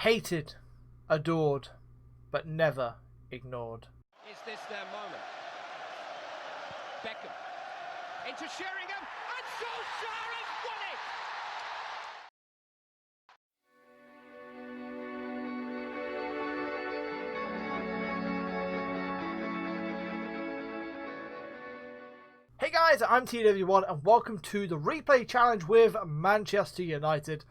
Hated, adored, but never ignored. Is this their moment? Beckham into Sheringham, and Solskjaer has won it! Hey guys, I'm TW1 and welcome to the replay challenge with Manchester United,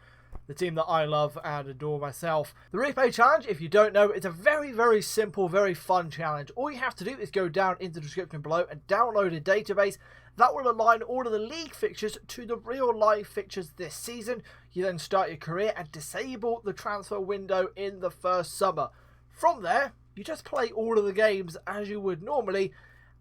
the team that I love and adore myself. The replay challenge, if you don't know, it's a very simple, very fun challenge. All you have to do is go down into the description below and download a database that will align all of the league fixtures to the real life fixtures this season. You then start your career and disable the transfer window in the first summer. From there, you just play all of the games as you would normally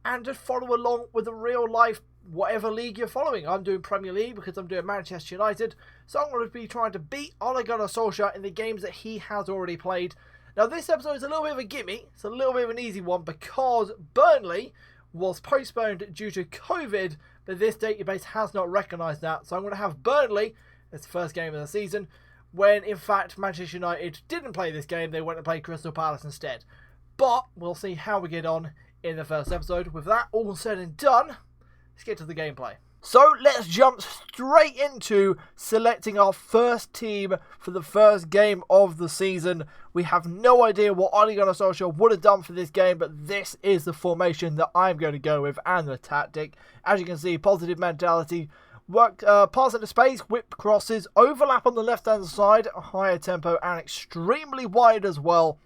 and just follow along with the real life whatever league you're following. I'm doing Premier League because I'm doing Manchester United, so I'm going to be trying to beat Ole Gunnar Solskjaer in the games that he has already played. Now this episode is a little bit of a gimme, it's a little bit of an easy one because Burnley was postponed due to COVID, but this database has not recognised that, so I'm going to have Burnley as the first game of the season, when in fact Manchester United didn't play this game, they went to play Crystal Palace instead. But we'll see how we get on in the first episode. With that all said and done, let's get to the gameplay. So let's jump straight into selecting our first team for the first game of the season. We have no idea what Ole Gunnar Solskjaer would have done for this game, but this is the formation that I'm going to go with and the tactic. As you can see, positive mentality, work, pass into space, whip crosses, overlap on the left hand side, a higher tempo and extremely wide as well.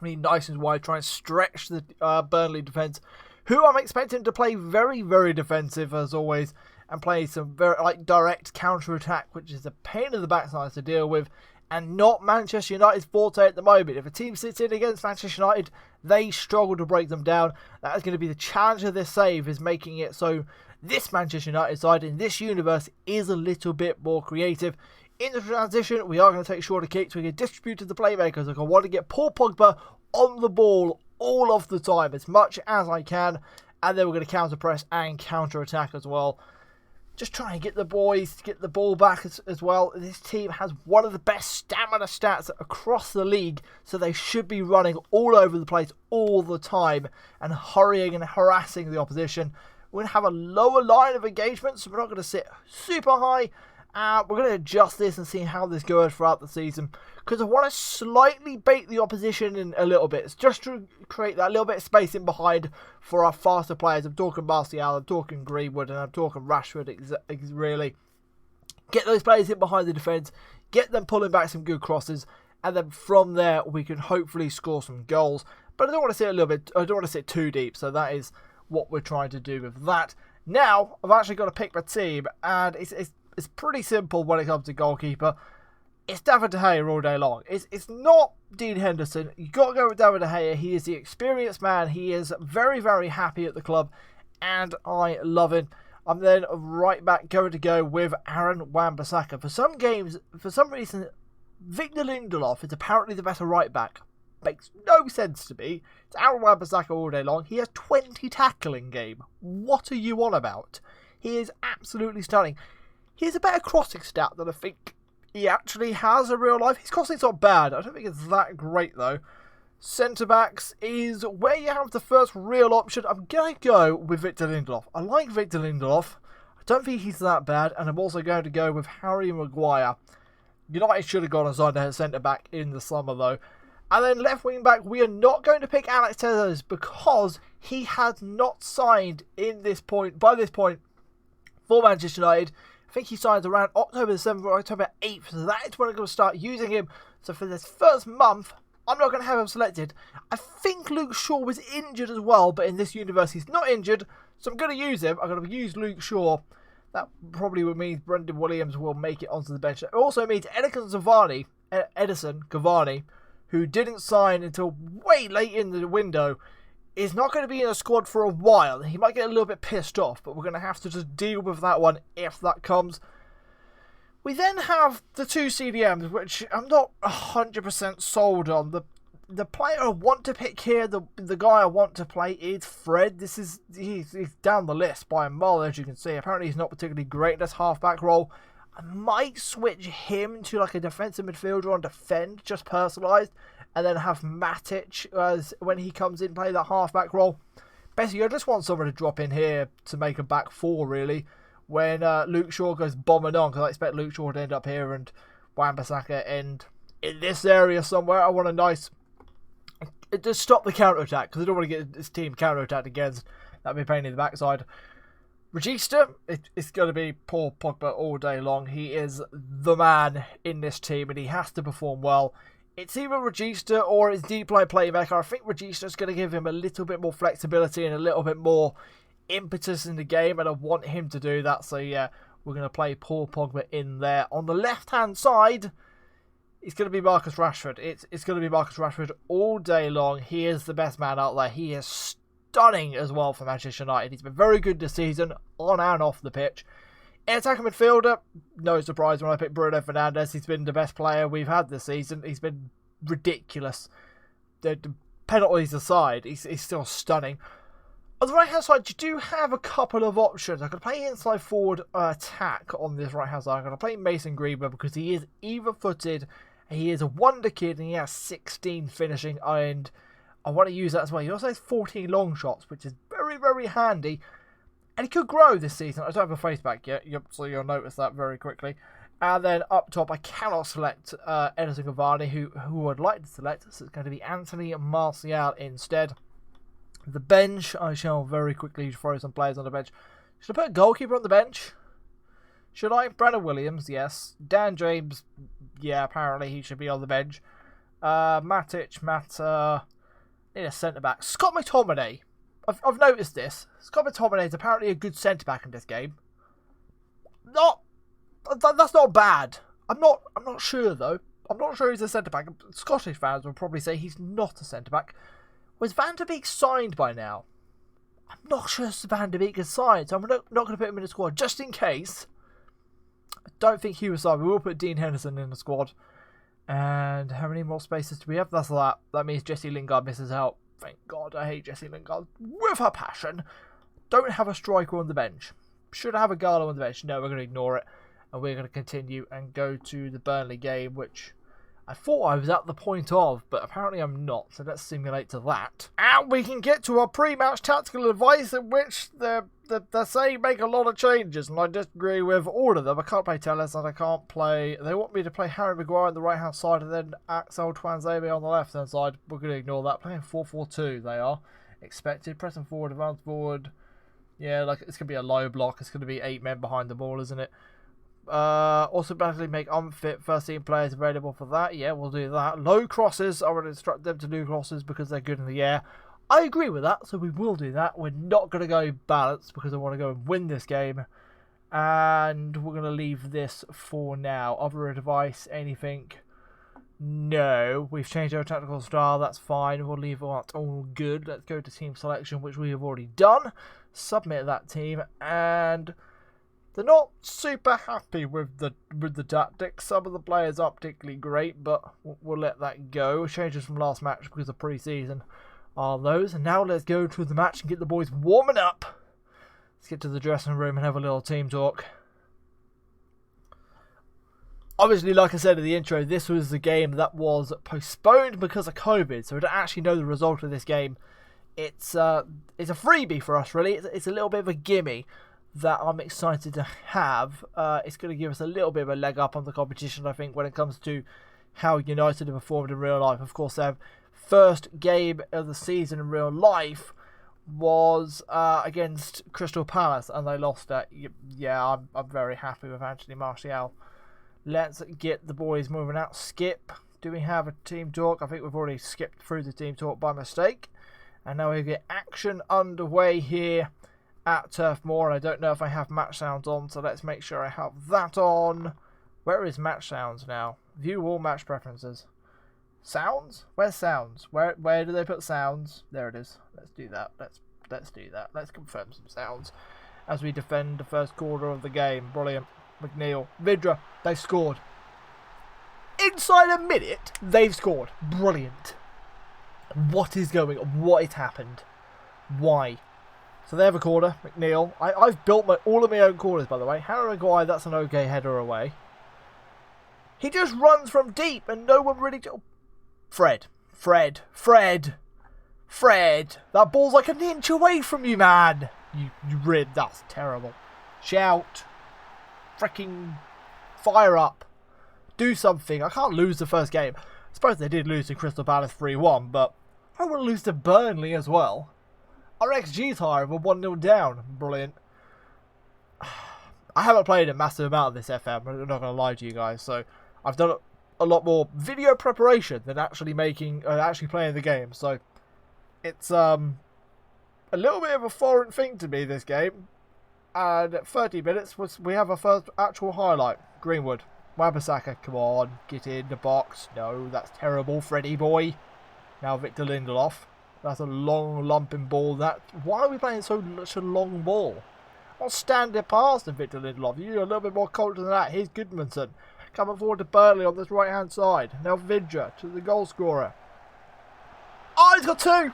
Really nice and wide, try and stretch the Burnley defence, who I'm expecting to play very defensive as always, and play some very direct counter-attack, which is a pain in the backside to deal with, and not Manchester United's forte at the moment. If a team sits in against Manchester United, they struggle to break them down. That is going to be the challenge of this save, is making it so this Manchester United side in this universe is a little bit more creative. In the transition, we are going to take shorter kicks. We can distribute to the playmakers. I want to get Paul Pogba on the ball all of the time, as much as I can. And then we're going to counter press and counter attack as well. Just try and get the boys to get the ball back as well. This team has one of the best stamina stats across the league, so they should be running all over the place all the time and hurrying and harassing the opposition. We're going to have a lower line of engagement, so we're not going to sit super high. We're going to adjust this and see how this goes throughout the season, because I want to slightly bait the opposition in a little bit. It's just to create that little bit of space in behind for our faster players. I'm talking Martial, I'm talking Greenwood, and I'm talking Rashford, really. Get those players in behind the defence, get them pulling back some good crosses, and then from there we can hopefully score some goals. But I don't want to sit I don't want to sit too deep, so that is what we're trying to do with that. Now, I've actually got to pick my team, and it's pretty simple when it comes to goalkeeper. It's David De Gea all day long. It's not Dean Henderson. You've got to go with David De Gea. He is the experienced man. He is very happy at the club, and I love him. I'm then right back going to go with Aaron Wan-Bissaka. For some reason, Victor Lindelof is apparently the better right back. Makes no sense to me. It's Aaron Wan-Bissaka all day long. He has 20 tackling game. What are you on about? He is absolutely stunning. He has a better crossing stat than I think he actually has in real life. His crossing's not bad. I don't think it's that great though. Centre-backs is where you have the first real option. I'm going to go with Victor Lindelof. I like Victor Lindelof. I don't think he's that bad. And I'm also going to go with Harry Maguire. United should have gone and signed a centre-back in the summer though. And then left wing back, we are not going to pick Alex Telles because he has not signed by this point for Manchester United. I think he signs around October the 7th or October 8th, so that is when I'm going to start using him. So for this first month, I'm not going to have him selected. I think Luke Shaw was injured as well, but in this universe he's not injured, so I'm going to use him. I'm going to use Luke Shaw. That probably would mean Brendan Williams will make it onto the bench. It also means Edison Cavani, who didn't sign until way late in the window, is not going to be in a squad for a while. He might get a little bit pissed off, but we're going to have to just deal with that one if that comes. We then have the two CDMs, which I'm not 100% sold on. The player I want to pick here, the guy I want to play is Fred. He's down the list by a mile, as you can see. Apparently he's not particularly great in this half-back role. I might switch him to like a defensive midfielder on defend, just personalised, and then have Matic as when he comes in play that half-back role. Basically, I just want someone to drop in here to make a back four, really, when Luke Shaw goes bombing on, because I expect Luke Shaw to end up here and Wan-Bissaka end in this area somewhere. I want a nice... Just stop the counter-attack, because I don't want to get this team counter-attacked against. That'd be a pain in the backside. Regista, it's going to be Paul Pogba all day long. He is the man in this team, and he has to perform well. It's either Regista or it's deep line playmaker. I think Regista is going to give him a little bit more flexibility and a little bit more impetus in the game, and I want him to do that. So yeah, we're going to play Paul Pogba in there. On the left-hand side, it's going to be Marcus Rashford. It's going to be Marcus Rashford all day long. He is the best man out there. He is stunning as well for Manchester United. He's been very good this season, on and off the pitch. In attacking midfielder, no surprise when I picked Bruno Fernandes. He's been the best player we've had this season. He's been ridiculous. The penalties aside, he's still stunning. On the right-hand side, you do have a couple of options. I could play inside forward attack on this right-hand side. I'm going to play Mason Greenwood because he is even-footed. He is a wonder kid and he has 16 finishing, and I want to use that as well. He also has 14 long shots, which is very, very handy. And he could grow this season. I don't have a face back yet, so you'll notice that very quickly. And then up top, I cannot select Edison Cavani, who I'd like to select. So it's going to be Anthony Martial instead. The bench, I shall very quickly throw some players on the bench. Should I put a goalkeeper on the bench? Should I? Brandon Williams, yes. Dan James, yeah, apparently he should be on the bench. Matic, need a centre-back. Scott McTominay. I've noticed this. Scott McTominay is apparently a good centre-back in this game. That's not bad. I'm not sure, though. I'm not sure he's a centre-back. Scottish fans will probably say he's not a centre-back. Was Van der Beek signed by now? I'm not sure Van der Beek is signed, so I'm not going to put him in the squad, just in case. I don't think he was signed. We will put Dean Henderson in the squad. And how many more spaces do we have? That's that. That means Jesse Lingard misses out. Thank God, I hate Jesse Lingard with a passion. Don't have a striker on the bench. Should I have a Gala on the bench? No, we're going to ignore it. And we're going to continue and go to the Burnley game, which I thought I was at the point of, but apparently I'm not. So let's simulate to that. And we can get to our pre-match tactical advice, in which they say make a lot of changes, and I disagree with all of them. I can't play Telles and I can't play... They want me to play Harry Maguire on the right-hand side and then Axel Tuanzebe on the left-hand side. We're going to ignore that. Playing 4-4-2, they are. Expected. Pressing forward, advance forward. Yeah, like it's going to be a low block. It's going to be 8 men behind the ball, isn't it? Automatically make unfit first team players available for that. Yeah, we'll do that. Low crosses, I would instruct them to do crosses because they're good in the air. I agree with that, so we will do that. We're not going to go balanced because I want to go and win this game. And we're going to leave this for now. Other advice, anything? No. We've changed our tactical style, that's fine. We'll leave that all good. Let's go to team selection, which we have already done. Submit that team, and... They're not super happy with the tactics. Some of the players aren't particularly great, but we'll let that go. Changes from last match because of pre-season are those. And now let's go to the match and get the boys warming up. Let's get to the dressing room and have a little team talk. Obviously, like I said in the intro, this was the game that was postponed because of COVID, so we don't actually know the result of this game. It's a freebie for us, really. It's a little bit of a gimme that I'm excited to have. It's going to give us a little bit of a leg up on the competition, I think, when it comes to how United have performed in real life. Of course, their first game of the season in real life was against Crystal Palace, and they lost that. Yeah, I'm very happy with Anthony Martial. Let's get the boys moving out. Skip. Do we have a team talk? I think we've already skipped through the team talk by mistake. And now we get action underway here at Turf Moor, and I don't know if I have match sounds on, so let's make sure I have that on. Where is match sounds now? View all match preferences. Sounds? Where's sounds? Where do they put sounds? There it is. Let's do that. Let's do that. Let's confirm some sounds as we defend the first quarter of the game. Brilliant. McNeil. Vidra. They've scored. Inside a minute, they've scored. Brilliant. What is going on? What has happened? Why? So they have a corner, McNeil. I've built all of my own corners, by the way. Harry Maguire, that's an okay header away. He just runs from deep and no one really... Fred. That ball's like an inch away from you, man. You rid. That's terrible. Shout. Freaking fire up. Do something. I can't lose the first game. I suppose they did lose to Crystal Palace 3-1, but I want to lose to Burnley as well. Our XG's higher. We're 1-0 down. Brilliant. I haven't played a massive amount of this FM. I'm not going to lie to you guys. So I've done a lot more video preparation than actually playing the game. So it's a little bit of a foreign thing to me, this game. And at 30 minutes, we have our first actual highlight. Greenwood. Wan-Bissaka, come on. Get in the box. No, that's terrible, Freddie boy. Now Victor Lindelof. That's a long, lumping ball. Why are we playing such a long ball? I'll stand it past him, Victor Lindelof. You need a little bit more culture than that. Here's Goodmanson. Coming forward to Burnley on this right-hand side. Now Vidra to the goal scorer. Oh, he's got two!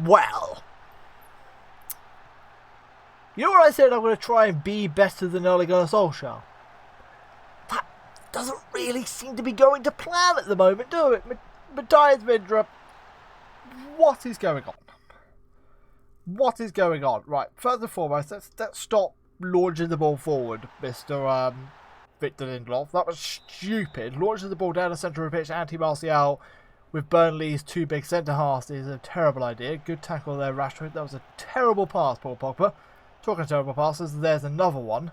Well. You know what I said? I'm going to try and be better than Ole Gunnar Solskjaer? That doesn't really seem to be going to plan at the moment, do it? Matthias Vidra. What is going on? What is going on? Right, first and foremost, let's stop launching the ball forward, Mr. Victor Lindelof. That was stupid. Launching the ball down the centre of the pitch, anti-Martial with Burnley's two big centre-halves is a terrible idea. Good tackle there, Rashford. That was a terrible pass, Paul Pogba. Talking of terrible passes, there's another one.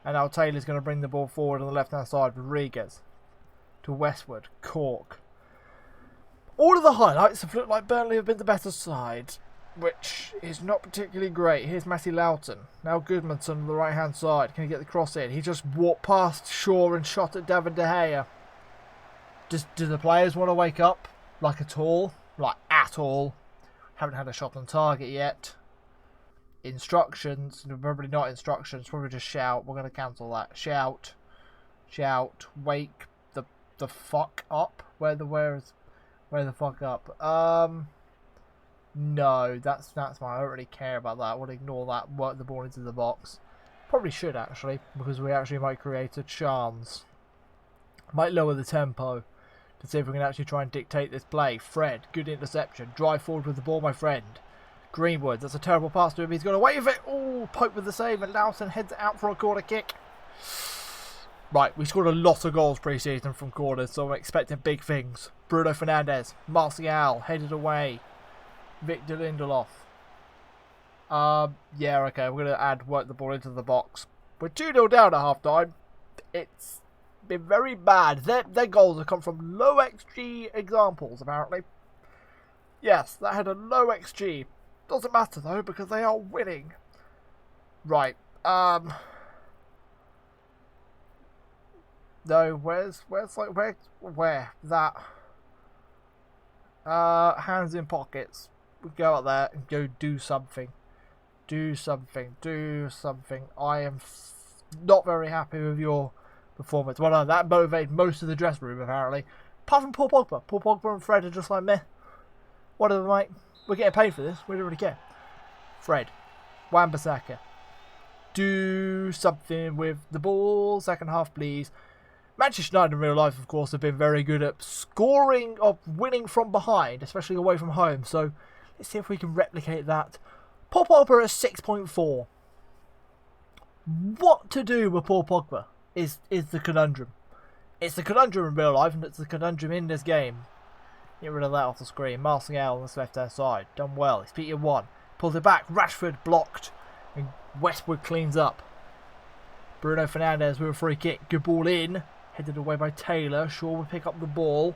And now Taylor's going to bring the ball forward on the left-hand side. Rodriguez to Westwood. Cork. All of the highlights have looked like Burnley have been the better side, which is not particularly great. Here's Matty Loughton. Now Goodmanson on the right-hand side. Can he get the cross in? He just walked past Shaw and shot at David De Gea. Do the players want to wake up? Like at all? Like at all? Haven't had a shot on target yet. Instructions. Probably not instructions. Probably just shout. We're going to cancel that. Shout. Shout. Wake the fuck up. Where the fuck up? No, that's fine. I don't really care about that. We'll ignore that. Work the ball into the box. Probably should actually, because we actually might create a chance. Might lower the tempo to see if we can actually try and dictate this play. Fred, good interception. Drive forward with the ball, my friend. Greenwood, that's a terrible pass to him. He's got away with it. Oh, Pope with the save, and Lawson heads out for a corner kick. Right, we scored a lot of goals pre-season from corners, so I'm expecting big things. Bruno Fernandes, Martial, headed away. Victor Lindelof. Yeah, okay, we're going to work the ball into the box. We're 2-0 down at half-time. It's been very bad. Their goals have come from low XG examples, apparently. Yes, that had a low XG. Doesn't matter, though, because they are winning. Right, no, where? That. Hands in pockets. We go out there and go do something. Do something. I am not very happy with your performance. Well, no, that motivated most of the dressing room, apparently. Apart from Paul Pogba. Paul Pogba and Fred are just like, meh. Whatever, mate. We're getting paid for this. We don't really care. Fred. Wan-Bissaka. Do something with the ball. Second half, please. Manchester United in real life, of course, have been very good at scoring or winning from behind, especially away from home. So let's see if we can replicate that. Paul Pogba at 6.4. What to do with Paul Pogba is the conundrum. It's the conundrum in real life, and it's the conundrum in this game. Get rid of that off the screen. Martial on this left-hand side. Done well. It's Peter 1. Pulls it back. Rashford blocked. And Westwood cleans up. Bruno Fernandes with a free kick. Good ball in. Headed away by Taylor. Shaw will pick up the ball.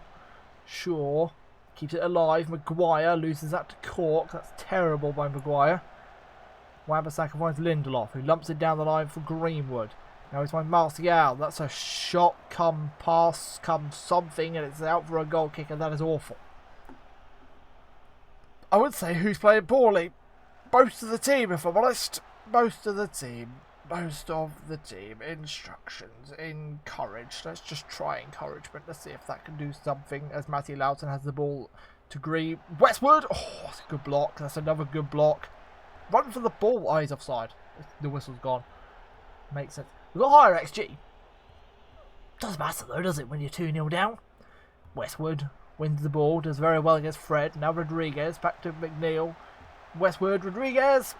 Shaw keeps it alive. Maguire loses that to Cork. That's terrible by Maguire. Wan-Bissaka finds Lindelof, who lumps it down the line for Greenwood. Now it's by Martial. That's a shot, come pass, come something, and it's out for a goal kick, and that is awful. I would say who's playing poorly. Most of the team, if I'm honest. Most of the team. Instructions. Encourage. Let's just try encouragement. Let's see if that can do something as Matty Loughton has the ball to Green. Westwood. Oh, that's a good block. That's another good block. Run for the ball. Oh, he's offside. The whistle's gone. Makes sense. We've got higher XG. Doesn't matter though, does it, when you're 2-0 down? Westwood wins the ball. Does very well against Fred. Now Rodriguez. Back to McNeil. Westwood. Rodriguez.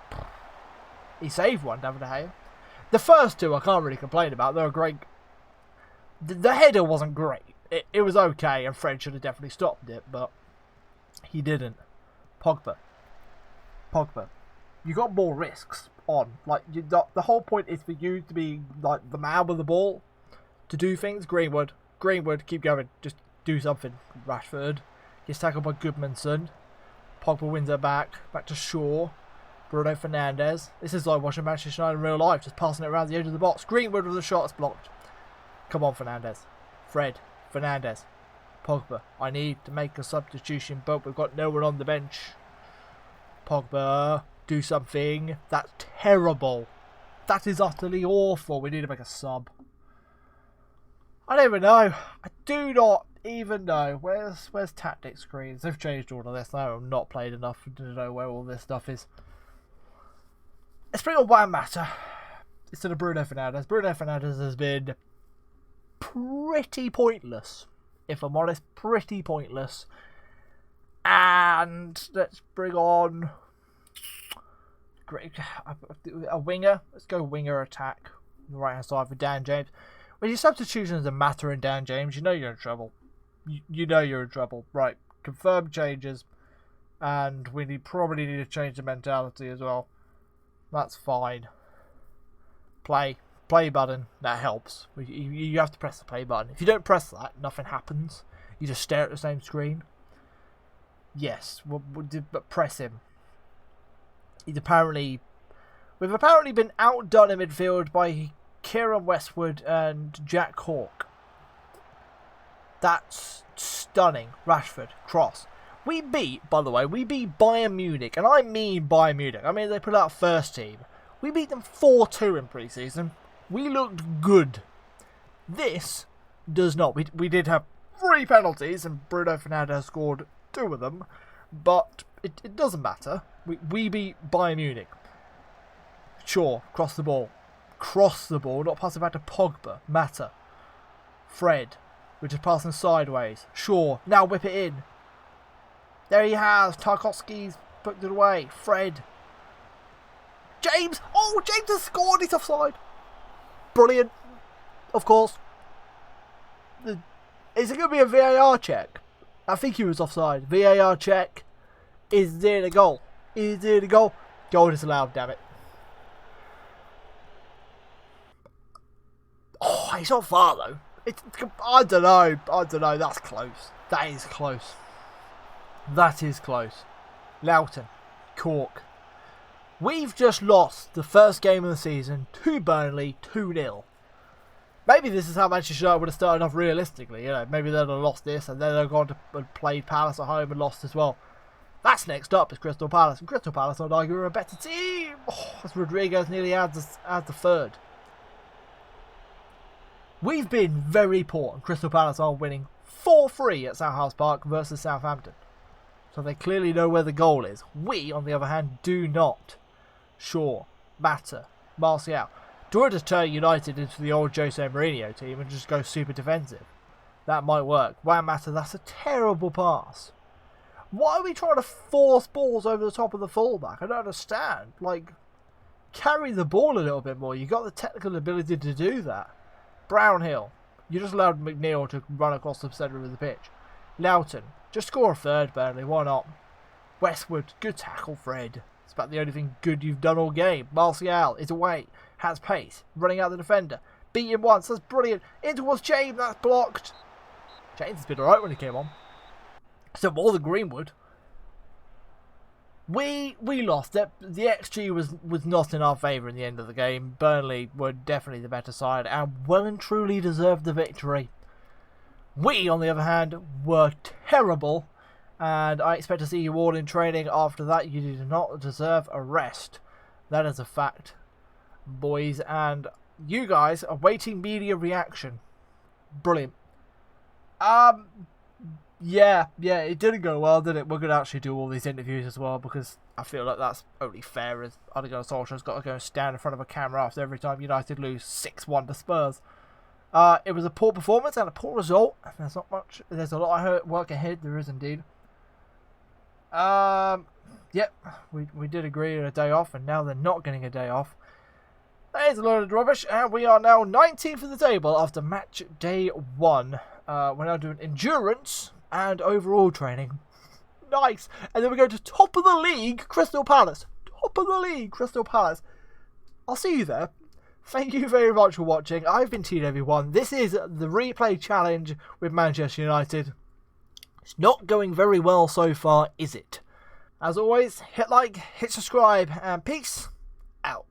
He saved one, David De Gea. The first two I can't really complain about. They were great. The header wasn't great. It was okay, and Fred should have definitely stopped it, but he didn't. Pogba. You got more risks on. Like the whole point is for you to be like the man with the ball, to do things. Greenwood, keep going. Just do something. Rashford gets tackled by Goodmanson. Pogba wins it back to Shaw. Bruno Fernandes. This is like watching Manchester United in real life, just passing it around the edge of the box. Greenwood with a shot, it's blocked. Come on, Fernandes. Fred. Fernandes. Pogba. I need to make a substitution, but we've got no one on the bench. Pogba. Do something. That's terrible. That is utterly awful. We need to make a sub. I don't even know. I do not even know. Where's tactics screens? They've changed all of this. I have not played enough to know where all this stuff is. Let's bring on Juan Mata instead of Bruno Fernandes. Bruno Fernandes has been pretty pointless, if I'm honest. Pretty pointless. And let's bring on a winger. Let's go winger attack. On the right hand side for Dan James. When your substitutions are Mata and Dan James, you know you're in trouble. You know you're in trouble. Right. Confirm changes. And we probably need to change the mentality as well. That's fine. Play button. That helps. You have to press the play button. If you don't press that, nothing happens. You just stare at the same screen. Yes, but press him. We've apparently been outdone in midfield by Kieran Westwood and Jack Hawke. That's stunning. Rashford, cross. We beat Bayern Munich, and I mean Bayern Munich. I mean, they put out first team. We beat them 4-2 in pre-season. We looked good. This does not. We did have 3 penalties, and Bruno Fernandes scored 2 of them, but it doesn't matter. We beat Bayern Munich. Sure, cross the ball, not pass it back to Pogba. Mata. Fred. We're just passing sideways. Sure, now whip it in. There he has. Tarkowski's put it away. Fred. James. Oh, James has scored. He's offside. Brilliant. Of course. Is it going to be a VAR check? I think he was offside. VAR check. Is there the goal? Goal disallowed, damn it. Oh, he's not far though. I don't know. That's close. That is close. Loughton. Cork. We've just lost the first game of the season to Burnley 2-0. Maybe this is how Manchester United would have started off realistically. You know, maybe they'd have lost this and then they've gone to and played Palace at home and lost as well. That's next up is Crystal Palace. And Crystal Palace, I'd argue, are a better team. Oh, as Rodriguez nearly adds the third. We've been very poor, and Crystal Palace are winning 4-3 at Southouse Park versus Southampton. So they clearly know where the goal is. We, on the other hand, do not. Shaw, Mata, Martial. Do you want to turn United into the old Jose Mourinho team and just go super defensive? That might work. Juan Mata, that's a terrible pass. Why are we trying to force balls over the top of the fullback? I don't understand. Like, carry the ball a little bit more. You've got the technical ability to do that. Brownhill. You just allowed McNeil to run across the centre of the pitch. Loughton. Just score a third, Burnley. Why not? Westwood. Good tackle, Fred. It's about the only thing good you've done all game. Martial is away. Has pace. Running out the defender. Beat him once. That's brilliant. In towards James. That's blocked. James has been alright when he came on. So more than Greenwood. We lost it. The XG was not in our favour in the end of the game. Burnley were definitely the better side and well and truly deserved the victory. We, on the other hand, were terrible, and I expect to see you all in training after that. You do not deserve a rest. That is a fact, boys, and you guys are waiting media reaction. Brilliant. Yeah, it didn't go well, did it? We're going to actually do all these interviews as well, because I feel like that's only fair, as Ole Gunnar Solskjaer's got to go and stand in front of a camera after every time United lose 6-1 to Spurs. It was a poor performance and a poor result. There's not much. There's a lot of work ahead. There is indeed. Yep, we did agree on a day off, and now they're not getting a day off. That is a load of rubbish, and we are now 19th of the table after match day 1. We're now doing endurance and overall training. Nice. And then we go to top of the league, Crystal Palace. Top of the league, Crystal Palace. I'll see you there. Thank you very much for watching. I've been TW1. This is the replay challenge with Manchester United. It's not going very well so far, is it? As always, hit like, hit subscribe, and peace out.